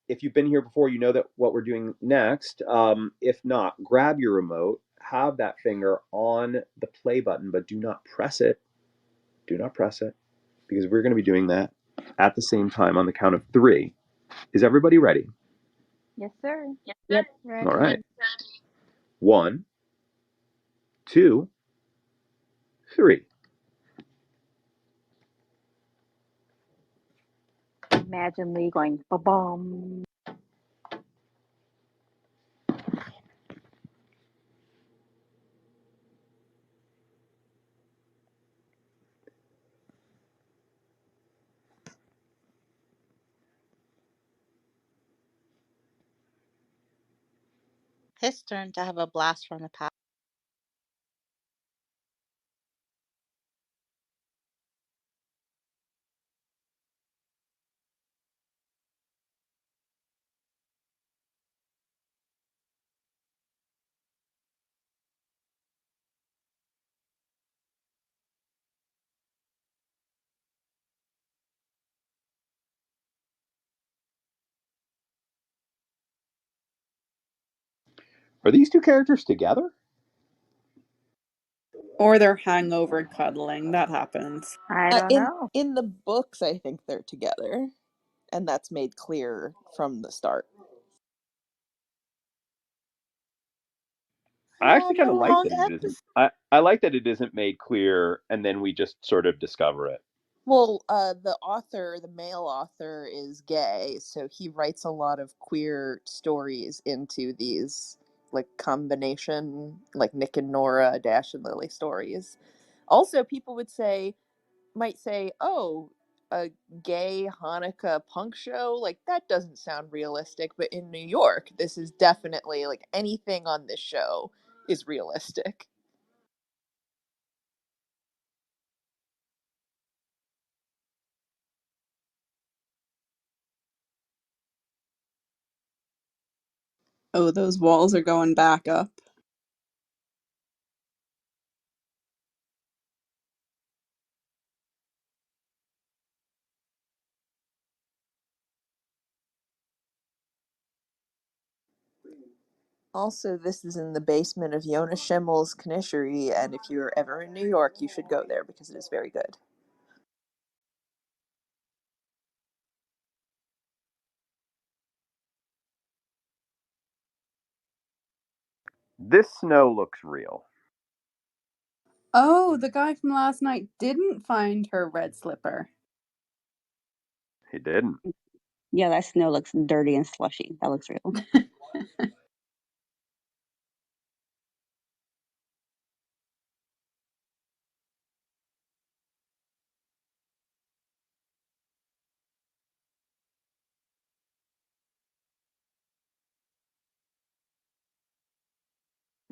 If you've been here before, you know that what we're doing next. If not, grab your remote, have that finger on the play button, but do not press it. Do not press it because we're going to be doing that at the same time on the count of three. Is everybody ready? Yes, sir. Yep. All Ready. right. One, two, three. Imagine Lee going ba-bum. His turn to have a blast from the past. Are these two characters together? Or they're hangover cuddling. That happens. I don't In know. in the books, I think they're together, and that's made clear from the start. I actually On the kind of like wrong that it isn't. episode. I like that it isn't made clear, and then we just sort of discover it. Well, the author, the male author, is gay, so he writes a lot of queer stories into these like combination, like Nick and Nora, Dash and Lily stories. Also, people might say, "Oh, a gay Hanukkah punk show, like that doesn't sound realistic." But in New York, this is definitely like anything on this show is realistic. Oh, those walls are going back up. Also, this is in the basement of Jonas Schimmel's Knishery, and if you're ever in New York, you should go there because it is very good. This snow looks real. Oh, the guy from last night didn't find her red slipper. He didn't. Yeah, that snow looks dirty and slushy. That looks real.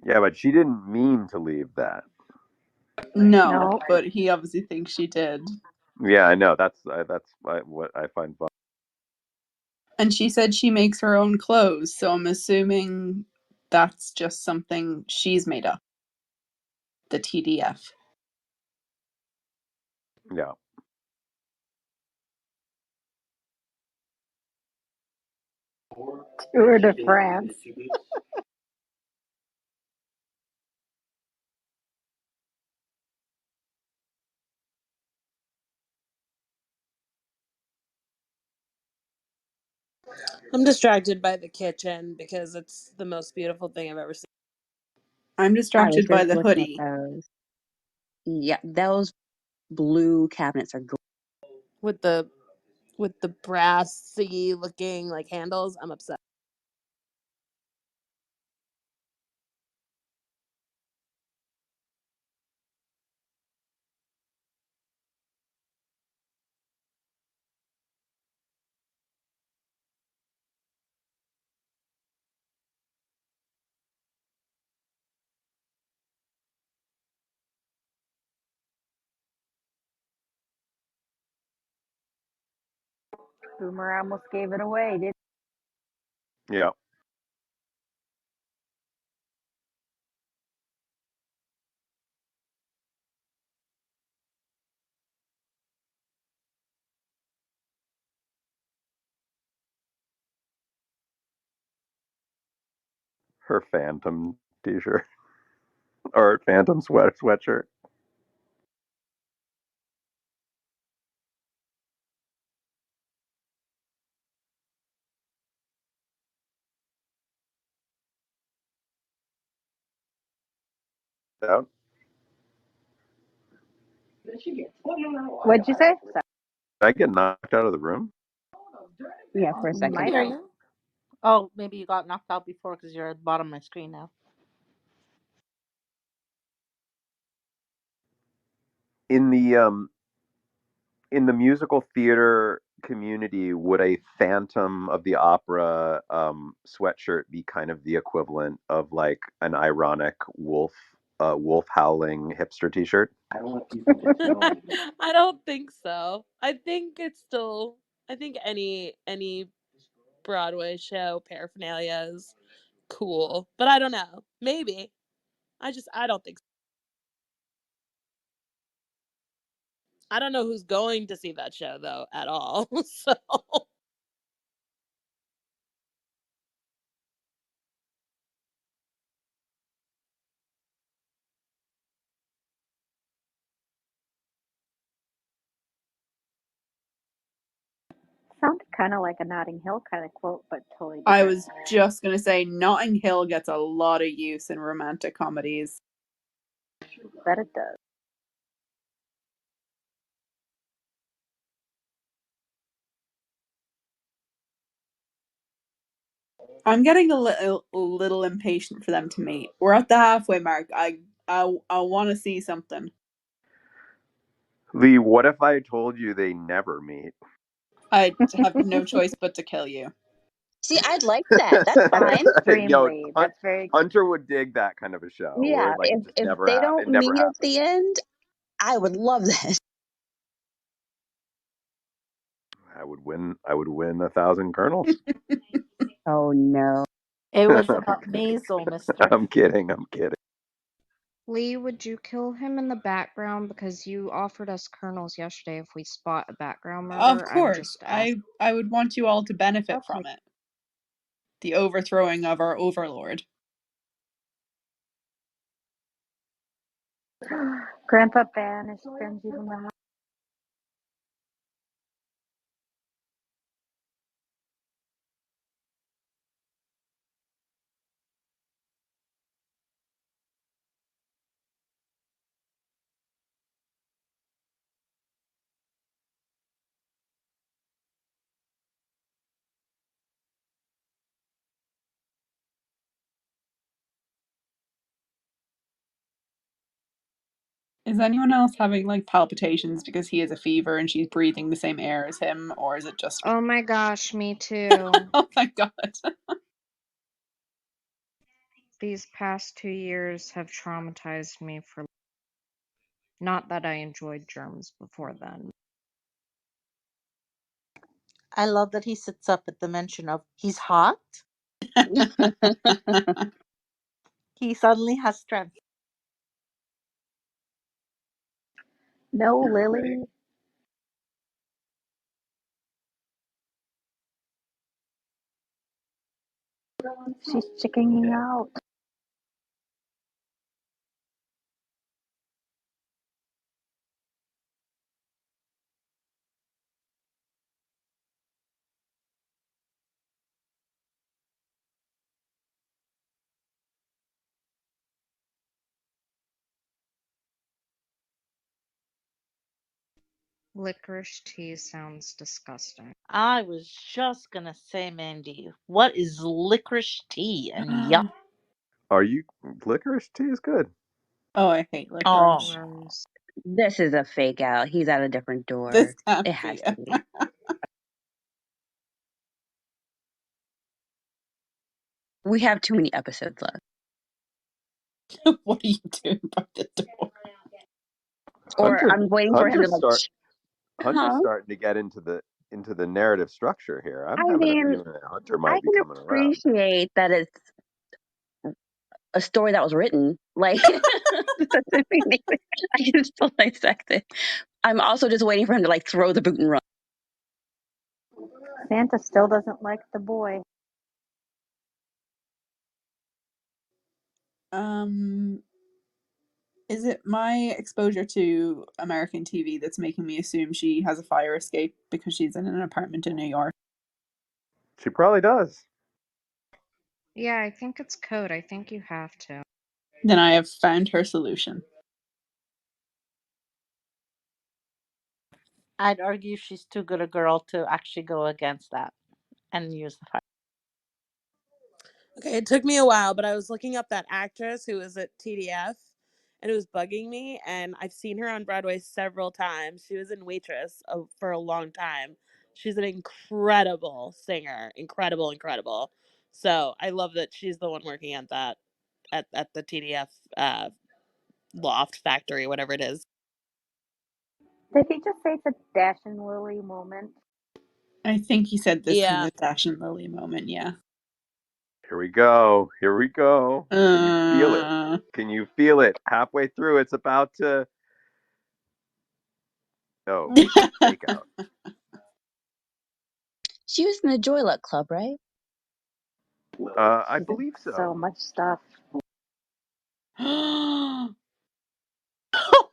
Yeah, but she didn't mean to leave that. No, Nope. but he obviously thinks she did. Yeah, I know. That's what I find fun. And she said she makes her own clothes, so I'm assuming that's just something she's made up. The TDF. Yeah. Tour de France. I'm distracted by the kitchen because it's the most beautiful thing I've ever seen. I'm I was distracted by just the looking at hoodie. those. Yeah, those blue cabinets are With the brassy looking like handles, I'm upset. Boomer almost gave it away, didn't Yeah. Her Phantom t-shirt or Phantom sweatshirt. Out. What'd you say? Did I get knocked out of the room? Yeah, for a You I can second. might hear have. you. Oh, maybe you got knocked out before because you're at the bottom of my screen now. In the musical theater community, would a Phantom of the Opera sweatshirt be kind of the equivalent of like an ironic wolf howling hipster t-shirt? I don't think so. I think it's still. I think any Broadway show paraphernalia is cool, but I don't know. Maybe. I don't think so. I don't know who's going to see that show though at all. So Sounded kind of like a Notting Hill kind of quote, but totally I different. was just gonna say Notting Hill gets a lot of use in romantic comedies. Bet it does. I'm getting a little impatient for them to meet. We're at the halfway mark. I want to see something. Lee, what if I told you they never meet? I have no choice but to kill you. See, I'd like that. That's That's fine. Yo, extremely. That's very. Hunter would dig that kind of a show where Yeah, like it just if never they don't it never meet at happens. the end, I would love that. I would win 1,000 kernels. Oh no. it was about Maisel, mister. I'm kidding. I'm kidding. Lee, would you kill him in the background because you offered us kernels yesterday if we spot a background Of murder? I'm course, just asking. I would want you all to benefit Okay. from it. The overthrowing of our overlord. Grandpa banished Benji from the house. Is anyone else having like palpitations because he has a fever and she's breathing the same air as him, or is it just me? Oh my gosh, me too. Oh thank God. These past 2 years have traumatized me for. Not that I enjoyed germs before then. I love that he sits up at the mention of he's hot. He suddenly has strength. No, Lily. She's chickening out. Licorice tea sounds disgusting. I was just gonna say, Mandy, what is licorice tea and yuck? Are you licorice tea is good. Oh, I hate Oh, licorice. Gross. This is a fake out. He's at a different This door. can't It be has to it. be. We have too many episodes left. What are you doing by the door? Or Hunter I'm waiting for him to Hunter's like, start Hunter's huh? starting to get into the narrative structure here. I'm I having a mean, feeling that Hunter I might be can coming around. appreciate that it's a story that was written. Like, doesn't mean anything. I can still dissect it. I'm also just waiting for him to like throw the boot and run. Santa still doesn't like the boy. Is it my exposure to American TV that's making me assume she has a fire escape because she's in an apartment in New York? She probably does. Yeah, I think it's code. I think you have to. Then I have found her solution. I'd argue she's too good a girl to actually go against that and use the fire. Okay, it took me a while, but I was looking up that actress who was at TDF, and it was bugging me. And I've seen her on Broadway several times. She was in Waitress for a long time. She's an incredible singer, incredible, incredible. So I love that she's the one working at that at the TDF loft factory, whatever it is. Did he just say it's a Dash and Lily moment? I think he said this is Yeah. a Dash and Lily moment, yeah. Here we go. Here we go. Can you feel it? Uh, Can you feel it? Halfway through, it's about to. Oh, fake out. She was in the Joy Luck Club, right? I She's in believe so so. much stuff. oh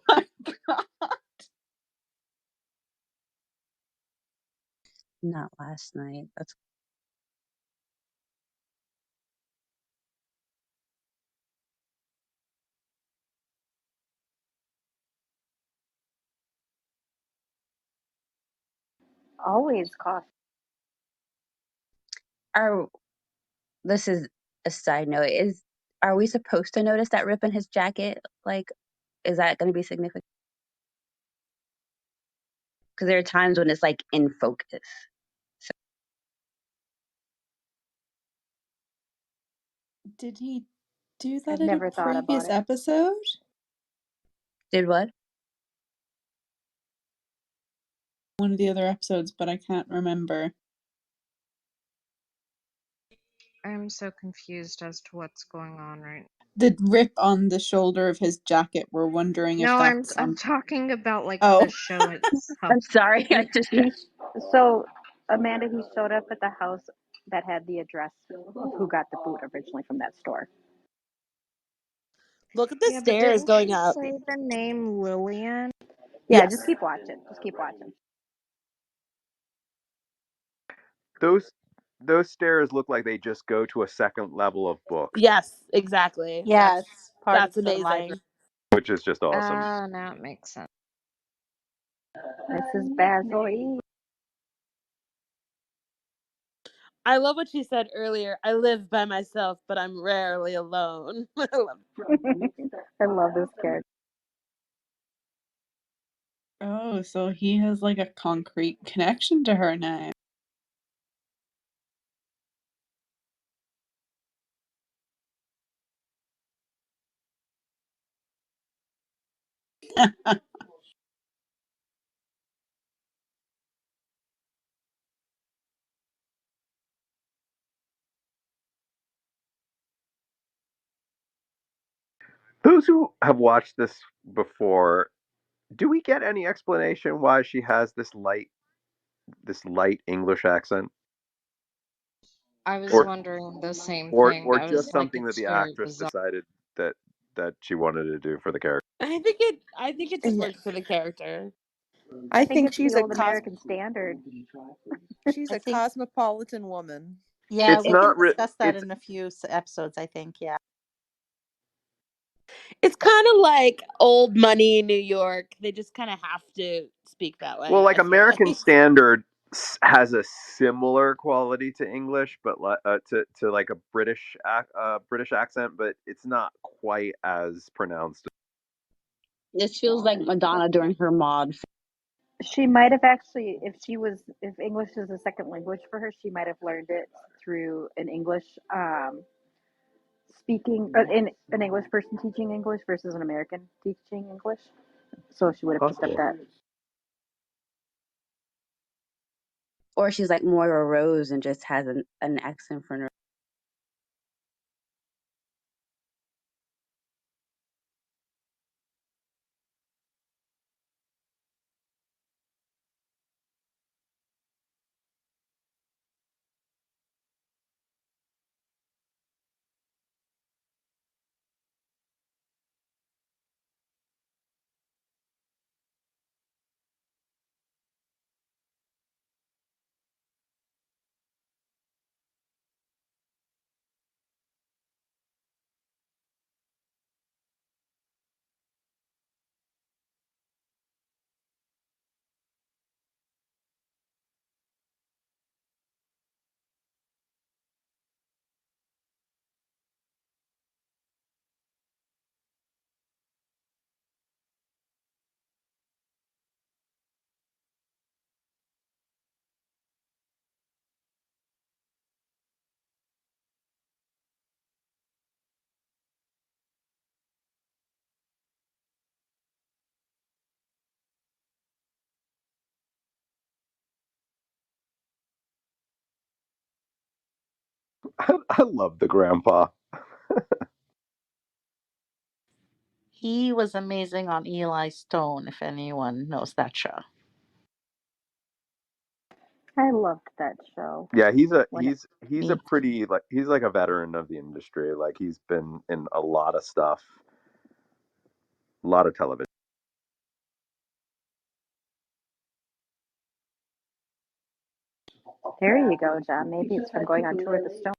my god. Not last night. That's Always cost. are this is a side note. Are we supposed to notice that rip in his jacket? Like, is that going to be significant? Because there are times when it's like in focus. So, Did he do that I've in a never thought about previous it. episode? did what? One of the other episodes, but I can't remember. I'm so confused as to what's going on right now. The rip on the shoulder of his jacket, we're wondering if No, I'm that's I'm talking about like the Oh. show itself. I'm sorry. I just So Amanda, he showed up at the house that had the address of who got the boot originally from that store. Look at the Yeah, but stairs didn't going she up. say the name Lillian? Yeah, Yes. just keep watching. Just keep watching. Those stairs look like they just go to a second level of books, Yes, exactly. Yeah, it's part of That's the library. amazing. which is just awesome. Oh, now it makes sense. This is Basil E. I love what she said earlier. I live by myself, but I'm rarely alone. I love I love this character. Oh, so he has like a concrete connection to her now. Those who have watched this before, do we get any explanation why she has this light English accent, I was or wondering the same or thing. or I was just like, something that it's the very actress bizarre. decided that she wanted to do for the character? I think it just Yeah. works for the character. I I think think it's the she's old American standard. a I think, cosmopolitan woman. yeah, It's we can not. discuss that It's in a few episodes, I think. Yeah. It's kind of like old money New York. They just kind of have to speak that well, way, like I feel American like. Standard has a similar quality to English, but to like a British accent, but it's not quite as pronounced. this feels like Madonna during her mod. She might have actually, if English is a second language for her, she might have learned it through an English speaking, in an English person teaching English versus an American teaching English. So she would have picked up Possible. that. Or she's like Moira Rose and just has an accent for her. I love the grandpa. He was amazing on Eli Stone, if anyone knows that show. I loved that show. Yeah, When it, he's a pretty like he's like a veteran of the industry. Like he's been in a lot of stuff, a lot of television. there you go, John. Maybe it's from going on tour with the Stone.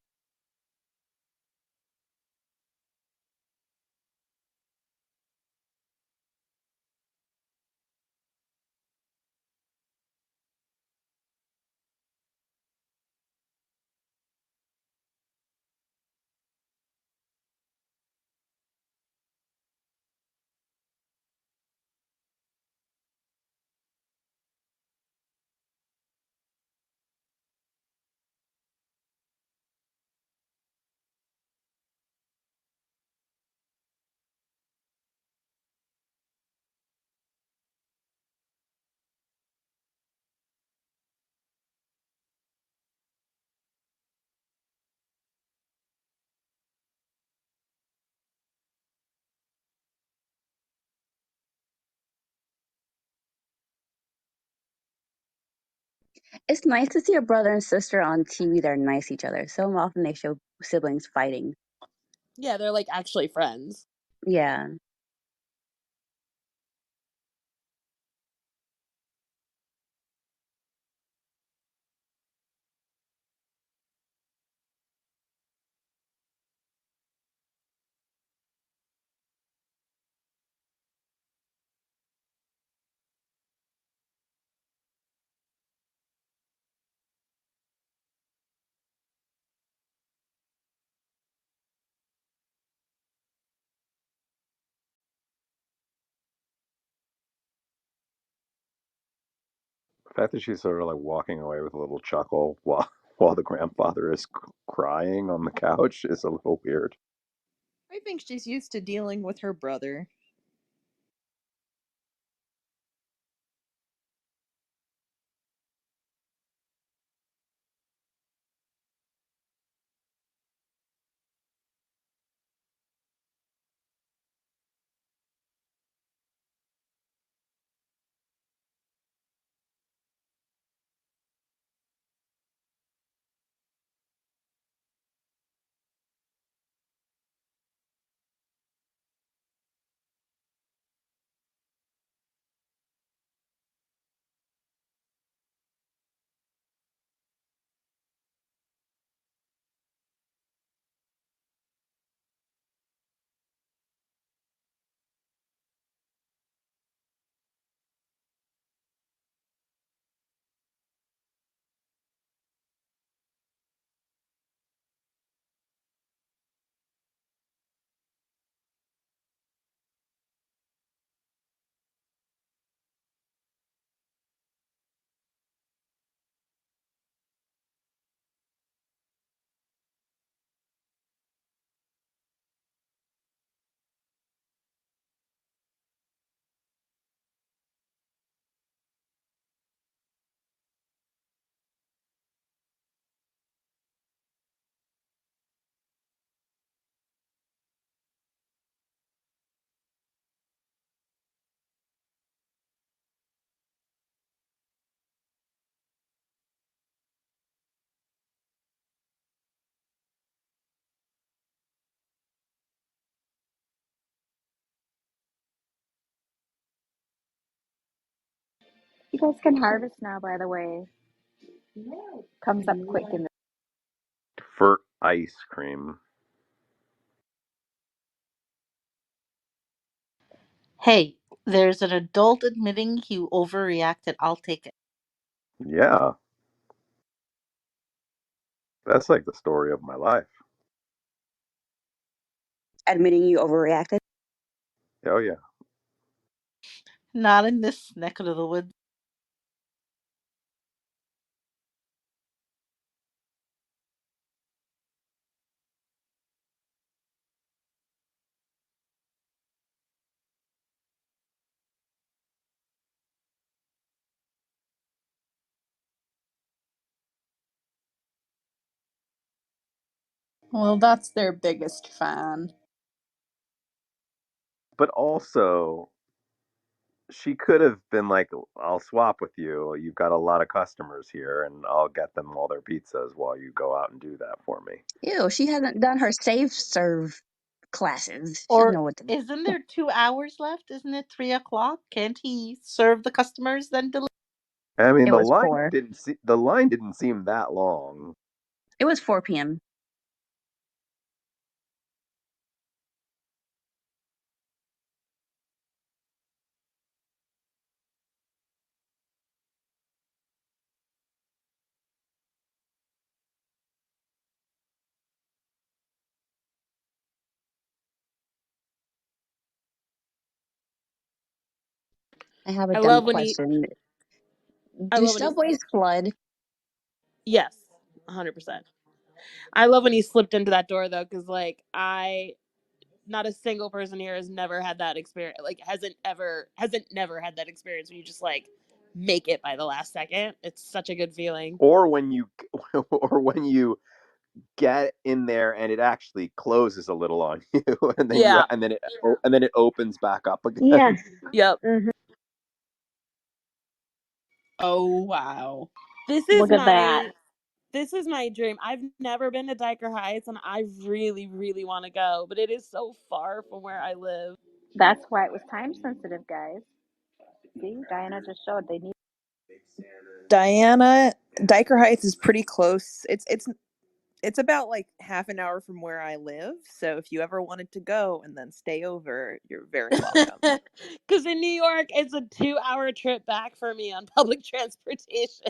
It's nice to see a brother and sister on TV that are nice to each other. So often they show siblings fighting. Yeah, they're like actually friends. Yeah. The fact that she's sort of like walking away with a little chuckle while while the grandfather is crying on the couch is a little weird. I think she's used to dealing with her brother. You guys can harvest now, by the way. Comes up quick in the. For ice cream. Hey, there's an adult admitting he overreacted. I'll take it. Yeah, that's like the story of my life. Admitting you overreacted. Oh yeah. Not in this neck of the woods. Well, that's their biggest fan. But also, she could have been like, I'll swap with you. You've got a lot of customers here, and I'll get them all their pizzas while you go out and do that for me. Ew, she hasn't done her safe serve classes. She doesn't Or know what to do. isn't there 2 hours left? Isn't it 3 o'clock? Can't he serve the customers then deliver? I mean, It was 4. the line didn't seem that long. It was 4 p.m. I have a I dumb love when he. question. I Do love when he. subways flood? Yes, 100%. I love when he slipped into that door though, because like not a single person here has never had that experience. Like hasn't never had that experience where you just like make it by the last second. It's such a good feeling. Or when you, or when you get in there and it actually closes a little on you, and then Yeah. and then it opens back up again. Yes. Yep. Oh, wow. This is Look at that. my this is my dream. I've never been to Diker Heights and I really, really want to go, but it is so far from where I live. That's why it was time sensitive, guys. See, Diana just showed they need. Diana, Diker Heights is pretty close. It's about like half an hour from where I live. So if you ever wanted to go and then stay over, you're very welcome. Because in New York, it's a 2-hour trip back for me on public transportation.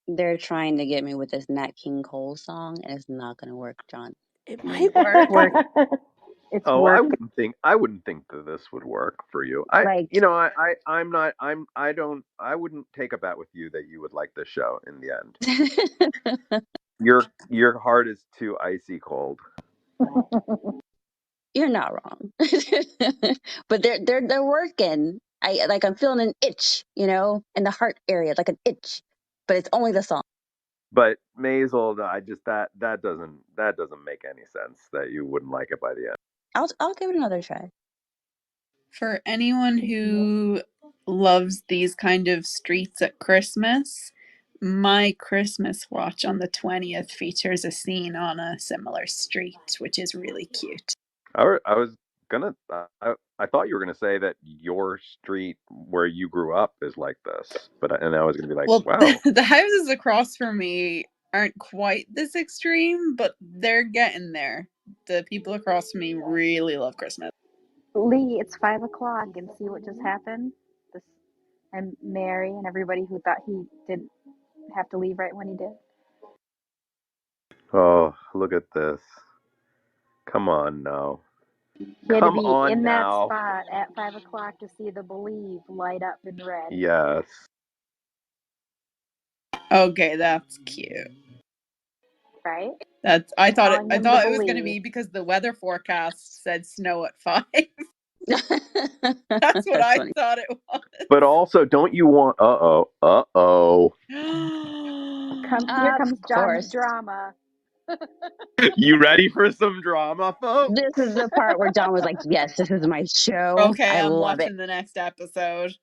They're trying to get me with this Nat King Cole song, and it's not going to work, John. It might work. It's Oh, work. I wouldn't think that this would work for you. Like, I'm not, I don't, I wouldn't take a bet with you that you would like this show in the end. Your heart is too icy cold. you're not wrong. But they're working. I'm feeling an itch, in the heart area, like an itch. But it's only the song. But Maisel, I just that doesn't make any sense that you wouldn't like it by the end. I'll give it another try. For anyone who loves these kind of streets at Christmas, my Christmas watch on the 20th features a scene on a similar street, which is really cute. I was gonna, I thought you were gonna say that your street where you grew up is like this, and I was gonna be like, Well, wow. the houses across from me aren't quite this extreme, but they're getting there. The people across from me really love Christmas. Lee, it's 5 o'clock, and see what just happened. This and Mary and everybody who thought he didn't have to leave right when he did. Oh, look at this. Come on now. He had to Come be on in that now. spot at 5 o'clock to see the Believe light up in red. Yes. Okay, that's cute. Right? I thought Calling I him the thought it was going to Believe. be because the weather forecast said snow at 5. That's what That's I funny. thought it But also, don't you want? Uh oh. was. Here Of comes John's course. drama. You ready for some drama, folks? This is the part where John was like, yes, this is my show. Okay, I I'm love it. watching the next episode.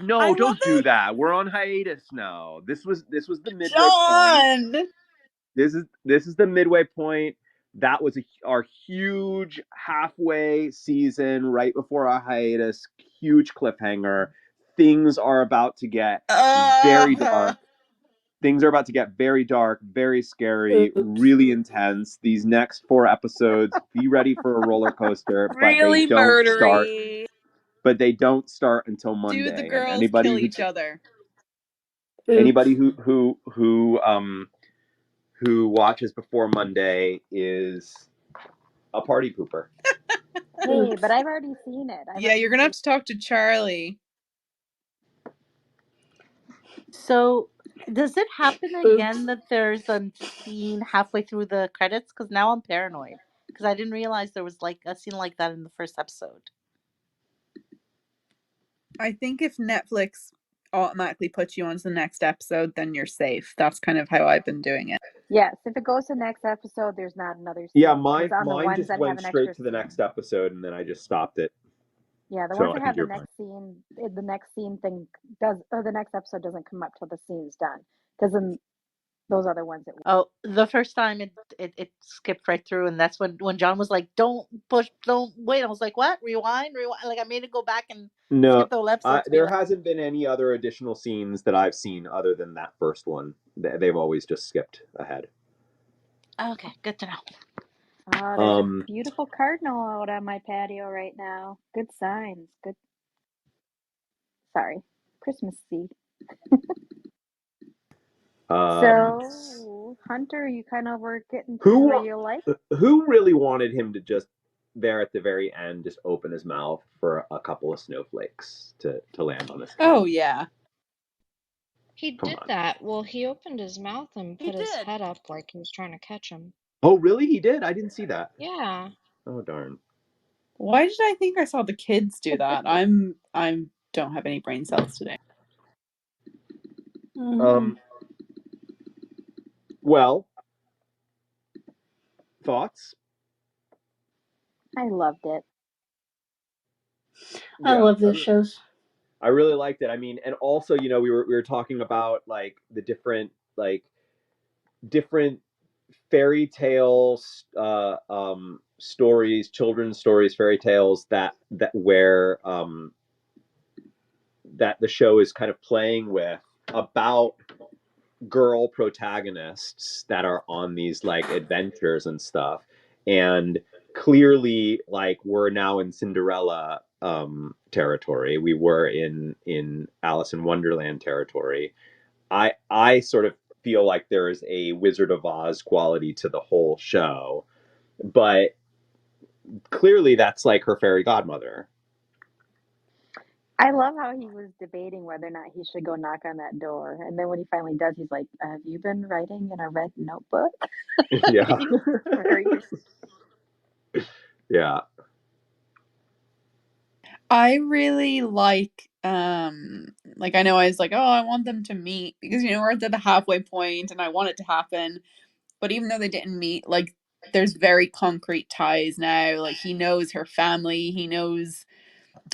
No, I love don't do it. that. We're on hiatus now. This was the midway point. John! This is the midway point. That was our huge halfway season right before our hiatus. Huge cliffhanger. Things are about to get very Uh, dark. Things are about to get very dark, very scary, Oops. really intense. These next 4 episodes, be ready for a roller coaster, but they Really don't start. murdery. But they don't start until do the Monday. And girls kill each other? anybody who watches before Monday is a party pooper. Hey, but I've already seen it. Yeah, you're going to have to talk to Charlie. So, does it happen again that there's a scene halfway through the credits? Because now I'm paranoid. Because I didn't realize there was like a scene like that in the first episode. I think if Netflix automatically puts you onto the next episode, then you're safe. That's kind of how I've been doing it. Yes, if it goes to the next episode, there's not another Yeah, scene. Because on the mine ones just that have went an straight extra to the scene, next episode, and then I just stopped it. yeah, the ones So I that think have the you're fine. next scene, the next scene thing does, or the next episode doesn't come up till the scene's done. Because in those other ones, it. Oh, the first time it skipped right through, and that's when John was like, "Don't push, don't wait." I was like, "What? Rewind, rewind!" Like I made it go back and No, skip the whole episode to be there like, hasn't been any other additional scenes that I've seen other than that first one. They've always just skipped ahead. "Okay, good to know." Oh, there's a Um, beautiful cardinal out on my patio right now. Good signs. Good. Sorry, Christmas seed. um, So, Hunter, you kind of were getting to who where you like. who really wanted him to just there at the very end just open his mouth for a couple of snowflakes to land on his Oh, head? yeah. He Come did on. that. Well, he opened his mouth and He put his did. head up like he was trying to catch him. Oh, really? He did? I didn't see that. Yeah. Oh, darn. Why did I think I saw the kids do that? I don't have any brain cells today. Mm-hmm. Um, well, thoughts? I loved it. I Yeah, love those shows. I really liked it. I mean, and also, we were talking about like the different fairy tales, stories, children's stories, fairy tales that where that the show is kind of playing with about girl protagonists that are on these like adventures and stuff, and clearly like we're now in Cinderella territory. We were in Alice in Wonderland territory. I sort of feel like there is a Wizard of Oz quality to the whole show, but clearly that's like her fairy godmother. I love how he was debating whether or not he should go knock on that door. And then when he finally does, he's like, have you been writing in a red notebook? Yeah. He was very. Yeah. I really like I know I was like, oh, I want them to meet because we're at the halfway point and I want it to happen. But even though they didn't meet, like there's very concrete ties now. Like he knows her family, he knows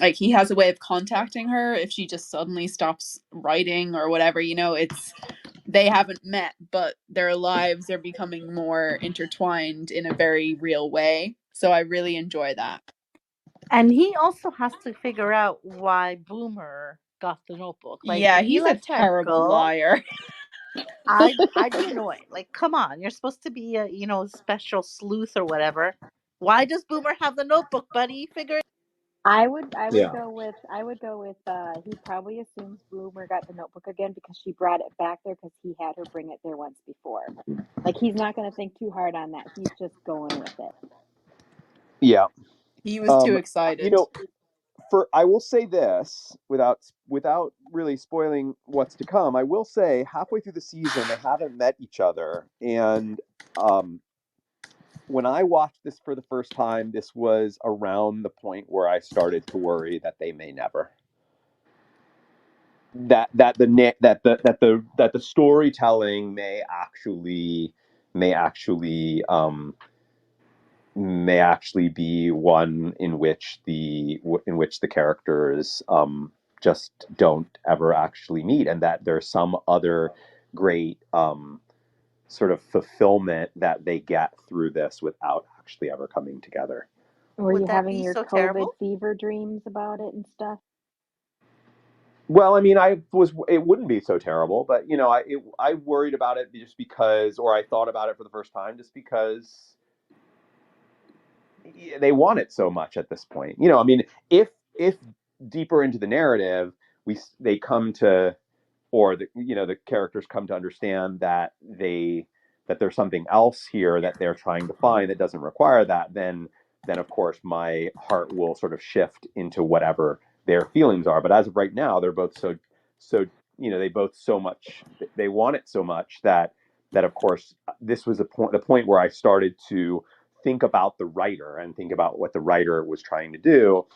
like he has a way of contacting her if she just suddenly stops writing or whatever, it's they haven't met, but their lives are becoming more intertwined in a very real way. So I really enjoy that. And he also has to figure out why Boomer got the notebook. Like Yeah, if he he's a lets that terrible go, liar. I'd be annoyed. Like, come on, you're supposed to be a special sleuth or whatever. Why does Boomer have the notebook, buddy? Figure it. Yeah. I would go with he probably assumes Boomer got the notebook again because she brought it back there because he had her bring it there once before. Like he's not going to think too hard on that. He's just going with it. Yeah. He was too You excited. know, for I will say this without really spoiling what's to come. I will say halfway through the season they haven't met each other, and um, when I watched this for the first time, this was around the point where I started to worry that they may never. That the storytelling may actually may actually be one in which the characters just don't ever actually meet, and that there's some other great sort of fulfillment that they get through this without actually ever coming together. Were Would you that having be your so COVID terrible? fever dreams about it and stuff? Well, I mean, it wouldn't be so terrible, but I worried about it just because, or I thought about it for the first time just because they want it so much at this point. I mean, if deeper into the narrative, they come to, or the characters come to understand that there's something else here that they're trying to find that doesn't require that, then of course my heart will sort of shift into whatever their feelings are. But as of right now, they're both so they both so much, they want it so much that of course this was the point where I started to think about the writer and think about what the writer was trying to do.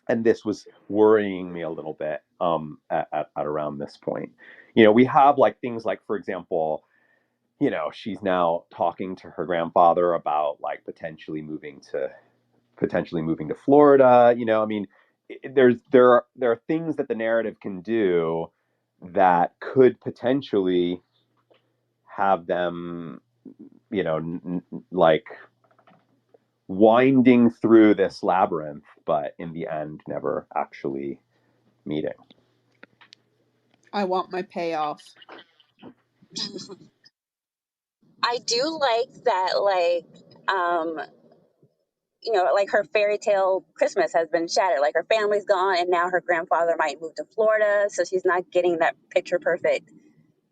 and this was worrying me a little bit at around this point. We have like things like, for example, she's now talking to her grandfather about like potentially moving to Florida. I mean, there are things that the narrative can do that could potentially have them, like winding through this labyrinth, but in the end, never actually meeting. I want my payoff. I do like that, like, like her fairy tale Christmas has been shattered. Like her family's gone, and now her grandfather might move to Florida, so she's not getting that picture perfect,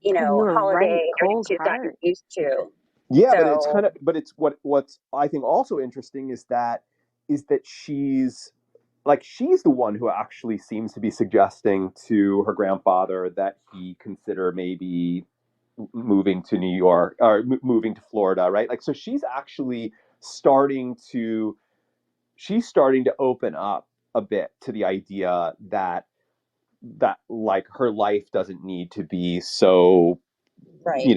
Oh, you were right. holiday that Cold she's gotten heart. used to. Yeah, but it's So, kind of, but it's what's I think also interesting is that she's the one who actually seems to be suggesting to her grandfather that he consider maybe moving to New York or moving to Florida, right? Like, so she's starting to open up a bit to the idea that like her life doesn't need to be right,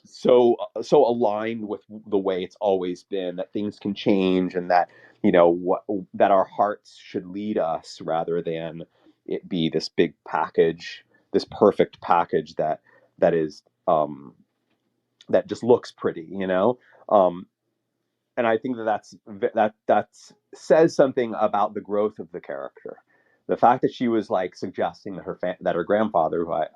so aligned with the way it's always been, that things can change, and that what that our hearts should lead us rather than it be this big package, this perfect package that is that just looks pretty, um and I think that says something about the growth of the character. The fact that she was like suggesting that that her grandfather, who I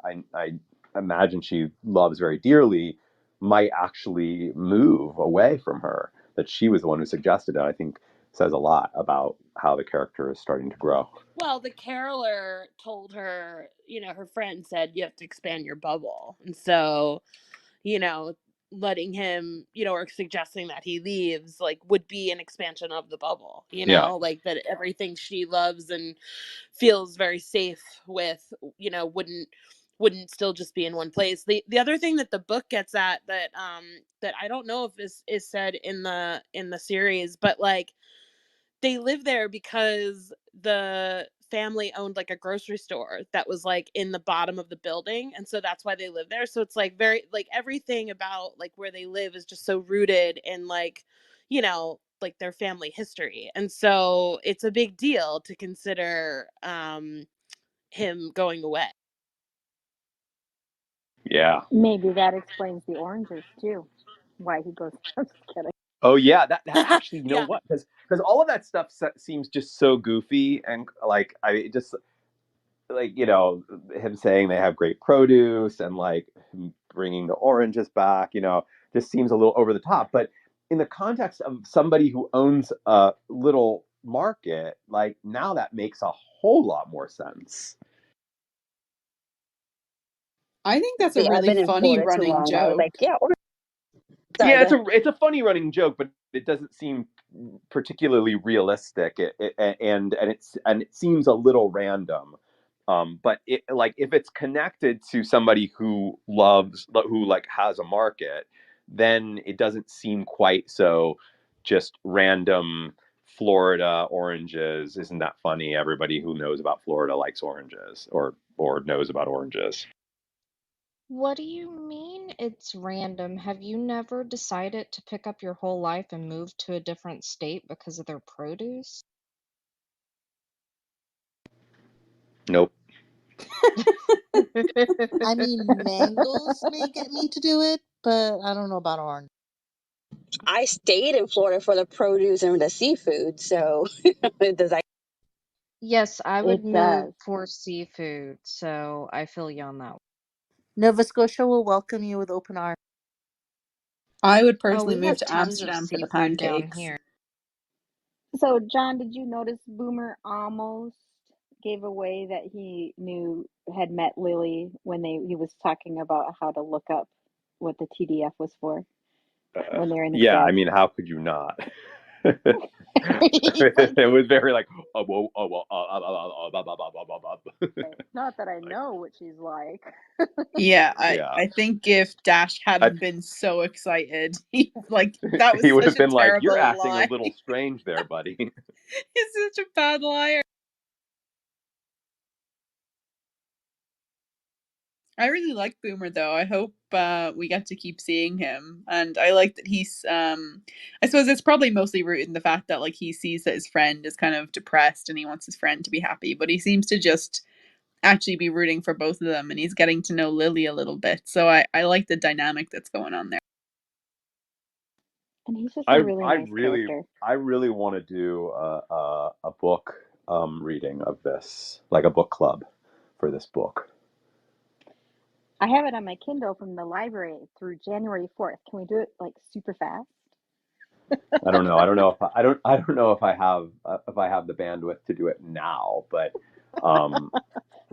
imagine she loves very dearly, might actually move away from her. That she was the one who suggested it, I think says a lot about how the character is starting to grow. Well, the caroler told her, her friend said you have to expand your bubble. And so, you know, letting him, or suggesting that he leaves, like, would be an expansion of the bubble, Yeah. like that everything she loves and feels very safe with, wouldn't still just be in one place. The other thing that the book gets at that I don't know if is said in the series, but like they live there because the family owned like a grocery store that was like in the bottom of the building, and so that's why they live there. So it's like very like everything about like where they live is just so rooted in like their family history, and so it's a big deal to consider him going away. Yeah. Maybe that explains the oranges too. Why he goes. I'm just kidding. Oh yeah, that actually, Yeah. what? Because all of that stuff seems just so goofy, and like I just like him saying they have great produce, and like him bringing the oranges back, just seems a little over the top. But in the context of somebody who owns a little market, like now that makes a whole lot more sense. I think that's a see, I've really been in funny Florida too running long. I was joke. like, yeah, sorry, Yeah, go it's ahead. a funny running joke, but it doesn't seem particularly realistic. And it seems a little random. But it, like, if it's connected to somebody who like has a market, then it doesn't seem quite so just random. Florida oranges, isn't that funny? Everybody who knows about Florida likes oranges, or knows about oranges. What do you mean it's random? Have you never decided to pick up your whole life and move to a different state because of their produce? Nope. I mean, mangoes may get me to do it, but I don't know about orange. I stayed in Florida for the produce and the seafood, so does that? Yes, I would It move does. for seafood, so I feel you on that one. Nova Scotia will welcome you with open arms. I would Oh, personally we move have to tons of Amsterdam for the seafood down pancakes. here. So, John, did you notice Boomer almost gave away that he knew had met Lily when he was talking about how to look up what the TDF was for when they're in the Yeah, I shed? mean, how could you not? He's like, It was very like, whoa, not that I like, know what she's like. Yeah, yeah. I think if Dash I, hadn't been so excited, that was he would such have a been like, "You're terrible acting a lie. little strange there, buddy." He's such a bad liar. I really like Boomer though. I hope we get to keep seeing him, and I like that he's. I suppose it's probably mostly rooted in the fact that like he sees that his friend is kind of depressed and he wants his friend to be happy, but he seems to just actually be rooting for both of them, and he's getting to know Lily a little bit. So I like the dynamic that's going on there. And he's just a really nice really character. I really want to do a book reading of this, like a book club for this book. I have it on my Kindle from the library through January 4th. Can we do it like super fast? I don't know. I don't know if I don't know if I have the bandwidth to do it now, but um,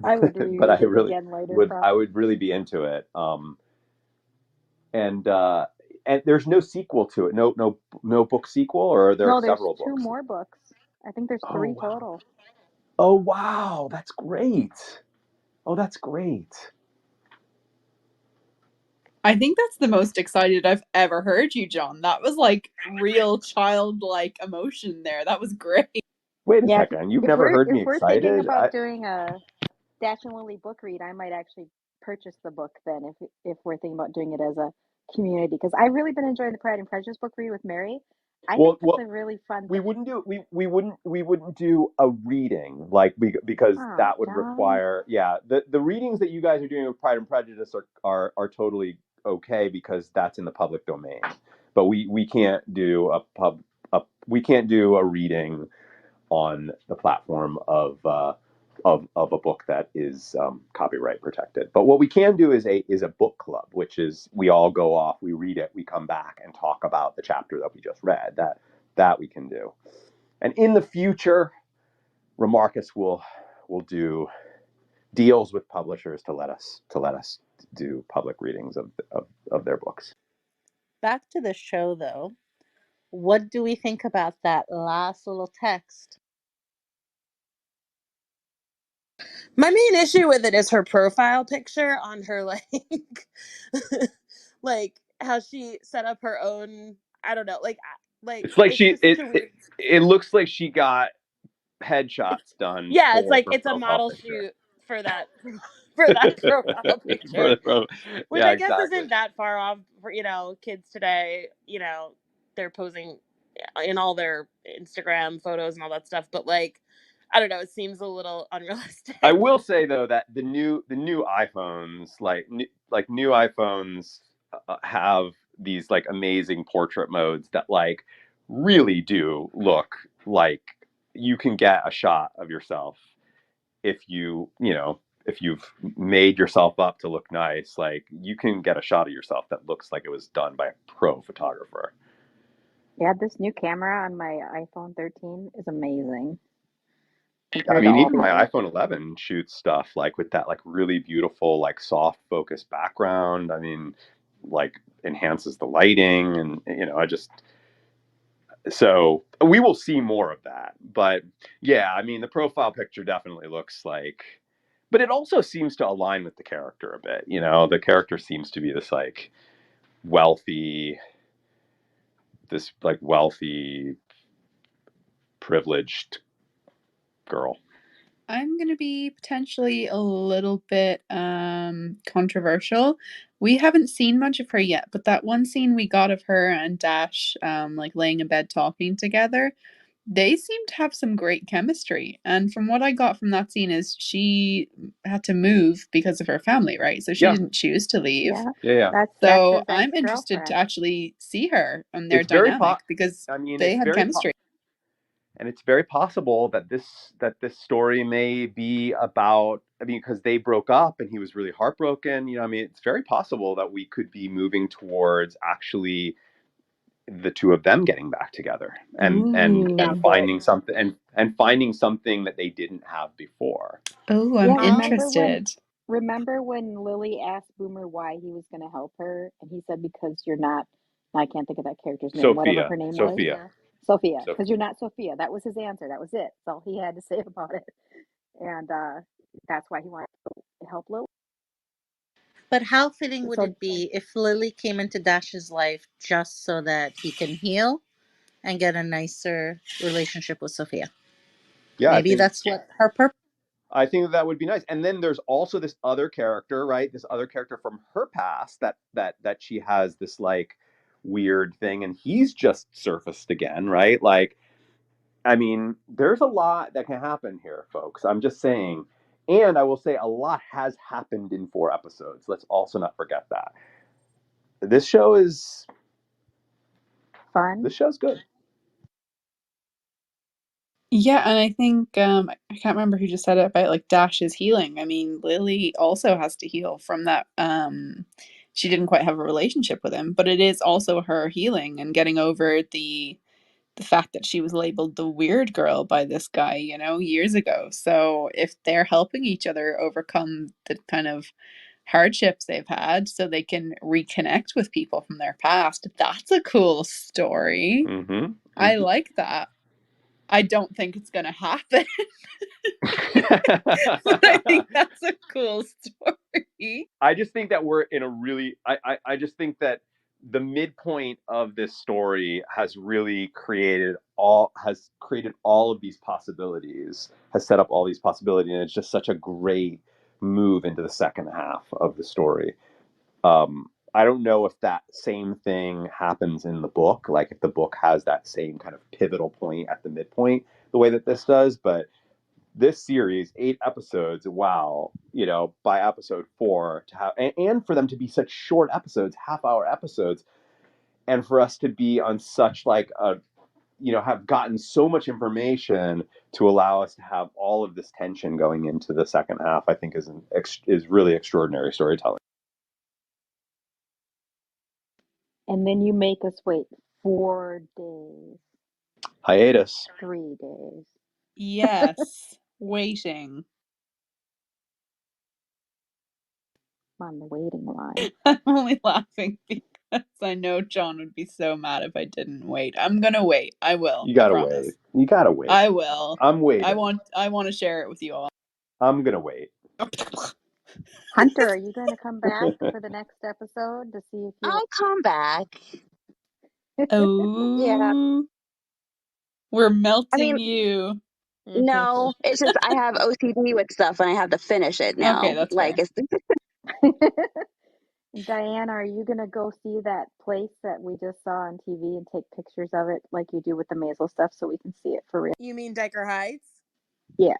I would but reread it again later, I probably. would really be into it. And and there's no sequel to it. No book sequel, or are there No, there's several 2 books? more books. I think there's Oh 3 wow. total. Oh wow, that's great. Oh, that's great. I think that's the most excited I've ever heard you, John. That was like real childlike emotion there. That was great. Wait a Yeah, second. You've if never we're heard if me we're thinking excited? about doing a Dash and Lily book read, I might actually purchase the book then if we're thinking about doing it as a community, because I've really been enjoying the Pride and Prejudice book read with Mary. I think that's Well, a really fun we thing. wouldn't do we wouldn't do a reading like because Oh, that would John. require the readings that you guys are doing with Pride and Prejudice are totally okay because that's in the public domain. But we can't do we can't do a reading on the platform of a book that is copyright protected. But what we can do is a book club, which is we all go off, we read it, we come back and talk about the chapter that we just read. That we can do. And in the future, Remarkist will do deals with publishers to let us do public readings of their books. Back to the show, though. What do we think about that last little text? My main issue with it is her profile picture on her like like how she set up her own, I don't know, It's like it's just such a weird. it looks like she got headshots done Yeah, it's for like her it's a profile model picture. shoot for that for that profile picture, which Yeah, I guess exactly. isn't that far off for kids today. They're posing in all their Instagram photos and all that stuff, but like I don't know, it seems a little unrealistic. I will say though that the new iPhones, like new iPhones, have these like amazing portrait modes that like really do look like you can get a shot of yourself if if you've made yourself up to look nice, like you can get a shot of yourself that looks like it was done by a pro photographer. Yeah, this new camera on my iPhone 13 is amazing I compared to mean, all even the my others. iPhone 11 shoots stuff like with that like really beautiful like soft focus background. I mean, like enhances the lighting and I just so we will see more of that. But yeah, I mean, the profile picture definitely looks like but it also seems to align with the character a bit. The character seems to be wealthy this like wealthy privileged girl. I'm going to be potentially a little bit controversial. We haven't seen much of her yet, but that one scene we got of her and Dash like laying in bed talking together, they seem to have some great chemistry. And from what I got from that scene is she had to move because of her family, right? So she Yeah. didn't choose to leave. Yeah, Yeah. that's So his I'm interested to ex-girlfriend. actually see her and their It's very dynamic because I mean, they had chemistry. and it's very possible that this story may be about, I mean, because they broke up and he was really heartbroken. I mean, it's very possible that we could be moving towards actually the two of them getting back together Ooh. and finding something and finding something that they didn't have before. Oh, Yeah, I'm interested. remember when Lily asked Boomer why he was going to help her, and he said because you're not. I can't think of that character's name. Whatever her name was, Sophia. Because you're not Sophia. That was his answer. That was it. That's all he had to say about it, and that's why he wanted to help Lily. But how fitting would So it be if Lily came into Dash's life just so that he can heal and get a nicer relationship with Sophia? Yeah, Maybe that's what her purpose. I think that would be nice. And then there's also this other character, right? This other character from her past that she has this like weird thing, and he's just surfaced again, right? Like, I mean, there's a lot that can happen here, folks. I'm just saying. And I will say a lot has happened in 4 episodes. Let's also not forget that. This show is Fun. this show's good. Yeah, and I think I can't remember who just said it about like Dash's healing. I mean, Lily also has to heal from that. She didn't quite have a relationship with him, but it is also her healing and getting over the fact that she was labeled the weird girl by this guy, you know, years ago. So if they're helping each other overcome the kind of hardships they've had so they can reconnect with people from their past, that's a cool story. Mm-hmm. I like that. I don't think it's going to happen, but I think that's a cool story. I just think that we're in a really I just think that the midpoint of this story has really created all of these possibilities, has set up all these possibilities, and it's just such a great move into the second half of the story. I don't know if that same thing happens in the book, like if the book has that same kind of pivotal point at the midpoint the way that this does, but this series, 8 episodes, wow, you know, by episode 4 to have, and for them to be such short episodes, half-hour episodes, and for us to be on such like a, you know, have gotten so much information to allow us to have all of this tension going into the second half, I think is really extraordinary storytelling. And then you make us wait 4 days, Hiatus. 3 days. Yes, waiting. On the waiting line. I'm only laughing because I know John would be so mad if I didn't wait. I'm gonna wait. I will. You gotta Promise. wait. You gotta wait. I will. I'm waiting. I want to share it with you all. I'm gonna wait. Hunter, are you going to come back for the next episode to see if you I'll come back. Oh, Yeah. we're I mean, melting you. no, it's just I have OCD with stuff and I have to finish it now. Okay, that's Like fair. it's Diana, are you gonna go see that place that we just saw on TV and take pictures of it like you do with the Maisel stuff so we can see it for real? You mean Diker Heights? Yeah.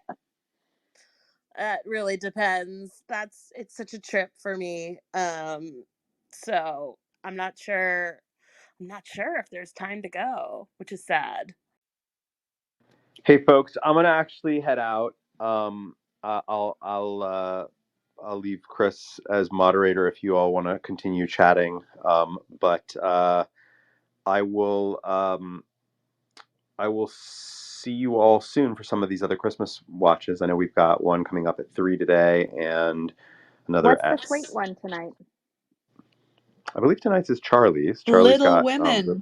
It really depends. It's such a trip for me. So I'm not sure. I'm not sure if there's time to go, which is sad. Hey, folks, I'm gonna actually head out. I'll leave Chris as moderator if you all want to continue chatting. But I will see you all soon for some of these other Christmas watches. I know we've got one coming up at 3 today, and another What's the at sweet one tonight? I believe tonight's is Charlie's. Charlie's Little got Women,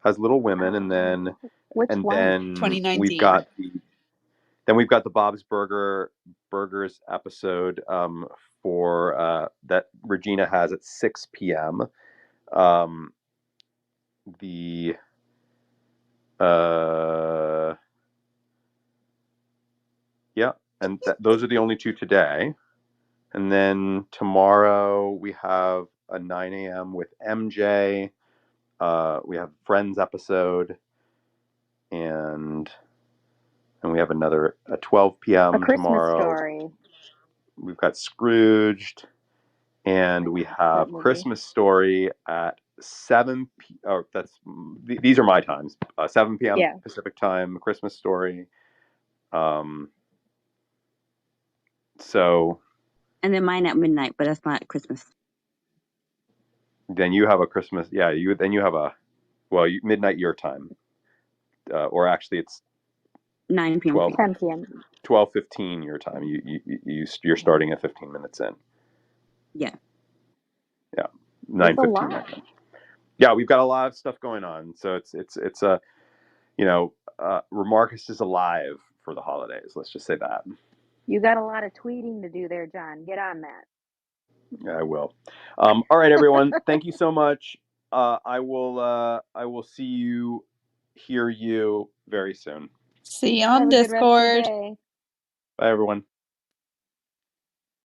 has Little Women, and Oh, which one? then we've 2019. got the Bob's Burgers episode for that Regina has at 6 p.m. Um, the yeah, and those are the only 2 today. And then tomorrow we have a 9 a.m. with MJ. We have Friends episode, and we have another at 12 A p.m. Christmas tomorrow. Story. We've got Scrooged, and we That have movie. Christmas Story at 7 p. Oh, these are my times. 7 p.m. Yeah. Pacific time. Christmas Story. So and then mine at midnight, but that's not Christmas. then you have a Christmas. Yeah, you have a midnight your time, or actually it's 9 p.m. 12 10 p.m. 12:15 your time. You're starting at 15 minutes in. Yeah. Yeah, It's a 9:15 my lot. time. Yeah, we've got a lot of stuff going on. So it's a Remarkist is alive for the holidays. Let's just say that. You got a lot of tweeting to do there, John. Get on that. Yeah, I will. All right, everyone. Thank you so much. I will see you, hear you very soon. See you on Have a good rest of the Discord. day. Bye, everyone.